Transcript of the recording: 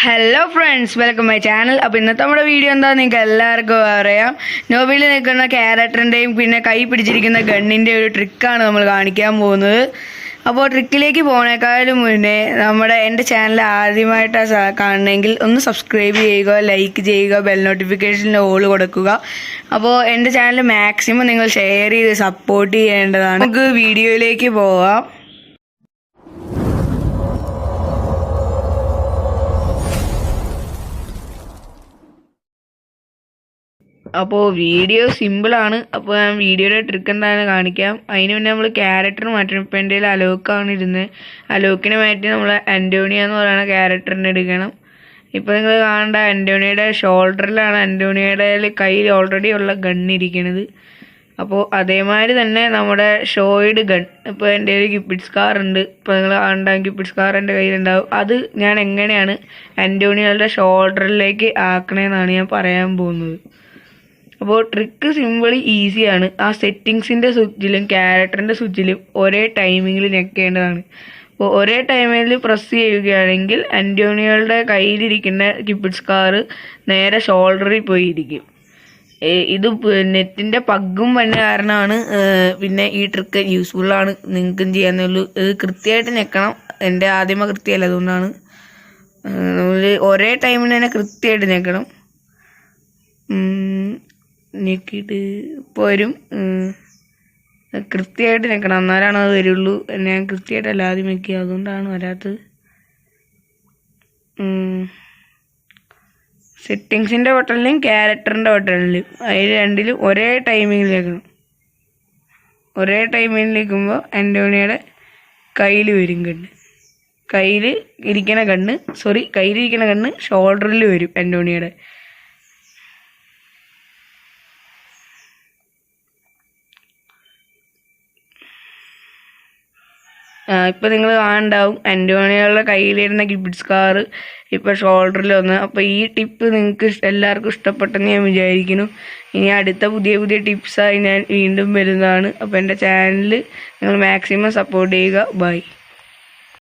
Hello friends, welcome my channel. അപ്പോൾ ഇന്നത്തെ നമ്മുടെ വീഡിയോ എന്താണെന്ന് നിങ്ങൾക്ക് എല്ലാവർക്കും അറിയാം. നോബിയിൽ നിൽക്കുന്ന ക്യാരക്ടറിൻ്റെയും പിന്നെ കൈ പിടിച്ചിരിക്കുന്ന ഗണ്ണിൻ്റെ ഒരു ട്രിക്കാണ് നമ്മൾ കാണിക്കാൻ പോകുന്നത്. അപ്പോൾ ട്രിക്കിലേക്ക് പോകുന്നേക്കാളും മുന്നേ എൻ്റെ ചാനൽ ആദ്യമായിട്ട് കാണണമെങ്കിൽ ഒന്ന് സബ്സ്ക്രൈബ് ചെയ്യുക, ലൈക്ക് ചെയ്യുക, ബെൽ നോട്ടിഫിക്കേഷനിൽ ഓൾ കൊടുക്കുക. അപ്പോൾ എൻ്റെ ചാനൽ മാക്സിമം നിങ്ങൾ ഷെയർ ചെയ്ത് സപ്പോർട്ട് ചെയ്യേണ്ടതാണ്. നമുക്ക് വീഡിയോയിലേക്ക് പോവാം. അപ്പോൾ വീഡിയോ സിമ്പിളാണ്. അപ്പോൾ ഞാൻ വീഡിയോയുടെ ട്രിക്ക് എന്താണെന്ന് കാണിക്കാം. അതിന് മുന്നേ നമ്മൾ ക്യാരക്ടർ മാറ്റണം. ഇപ്പോൾ എൻ്റെ കയ്യിൽ അലോക്കാണ് ഇരുന്നത്. അലോക്കിനെ മാറ്റി നമ്മൾ അന്റോണിയ എന്ന് പറയുന്ന ക്യാരക്ടറിനെ എടുക്കണം. ഇപ്പോൾ നിങ്ങൾ കാണേണ്ട അന്റോണിയയുടെ ഷോൾഡറിലാണ് അന്റോണിയയുടെ കയ്യിൽ ഓൾറെഡി ഉള്ള ഗണ്ണിരിക്കുന്നത്. അപ്പോൾ അതേമാതിരി തന്നെ നമ്മുടെ ഷോയിഡ് ഗൺ, ഇപ്പോൾ എൻ്റെ ഒരു ക്യൂപ്പിഡ് സ്കാർ ഉണ്ട്. ഇപ്പോൾ നിങ്ങൾ കാണേണ്ട ക്യൂപ്പിഡ് സ്കാർ എൻ്റെ കയ്യിലുണ്ടാവും. അത് ഞാൻ എങ്ങനെയാണ് അന്റോണിയയുടെ ഷോൾഡറിലേക്ക് ആക്കണേന്നാണ് ഞാൻ പറയാൻ പോകുന്നത്. അപ്പോൾ ട്രിക്ക് സിമ്പിളി ഈസിയാണ്. ആ സെറ്റിങ്സിൻ്റെ സ്വിച്ചിലും ക്യാരക്ടറിൻ്റെ സ്വിച്ചിലും ഒരേ ടൈമിങ്ങിൽ ഞെക്കേണ്ടതാണ്. അപ്പോൾ ഒരേ ടൈമിൽ പ്രസ് ചെയ്യുകയാണെങ്കിൽ അന്റോണിയോയുടെ കയ്യിലിരിക്കുന്ന ക്യൂപ്പിഡ് സ്കാർ നേരെ ഷോൾഡറിൽ പോയിരിക്കും. ഇത് നെറ്റിൻ്റെ പഗ്ഗും വന്ന കാരണമാണ്. പിന്നെ ഈ ട്രിക്ക് യൂസ്ഫുള്ളാണ്, നിങ്ങൾക്കും ചെയ്യാന്നുള്ളൂ. ഇത് കൃത്യമായിട്ട് ഞെക്കണം. എൻ്റെ ആദ്യമേ കൃത്യമല്ല, അതുകൊണ്ടാണ്. നമ്മൾ ഒരേ ടൈമിൽ തന്നെ കൃത്യമായിട്ട് ഞെക്കണം. ഞെക്കിയിട്ട് ഇപ്പോൾ വരും. കൃത്യമായിട്ട് ഞെക്കണം, എന്നാലാണ് അത് വരുള്ളൂ. ഞാൻ കൃത്യമായിട്ടല്ല ആദ്യം ഞെക്കിയത്, അതുകൊണ്ടാണ് വരാത്തത്. സെറ്റിങ്സിൻ്റെ ബട്ടണിലും ക്യാരക്ടറിൻ്റെ ബട്ടണിലും അതിൽ രണ്ടിലും ഒരേ ടൈമിങ്ങിൽ ഞെക്കണം. ഒരേ ടൈമിൽ നിൽക്കുമ്പോൾ അന്റോണിയുടെ കയ്യിൽ വരും ഗണ്ണ്. കയ്യിലിരിക്കണ ഗണ്ണ് ഷോൾഡറിൽ വരും അന്റോണിയുടെ. ഇപ്പം നിങ്ങൾ കാണണ്ടാവും അന്റോണിയോയുടെ കയ്യിലിരുന്ന ക്യൂപ്പിഡ് സ്കാർ ഇപ്പോൾ ഷോൾഡറിൽ വന്ന്. അപ്പോൾ ഈ ടിപ്പ് നിങ്ങൾക്ക് എല്ലാവർക്കും ഇഷ്ടപ്പെട്ടെന്ന് ഞാൻ വിചാരിക്കുന്നു. ഇനി അടുത്ത പുതിയ ടിപ്സായി ഞാൻ വീണ്ടും വരുന്നതാണ്. അപ്പോൾ എൻ്റെ ചാനൽ നിങ്ങൾ മാക്സിമം സപ്പോർട്ട് ചെയ്യുക. ബൈ.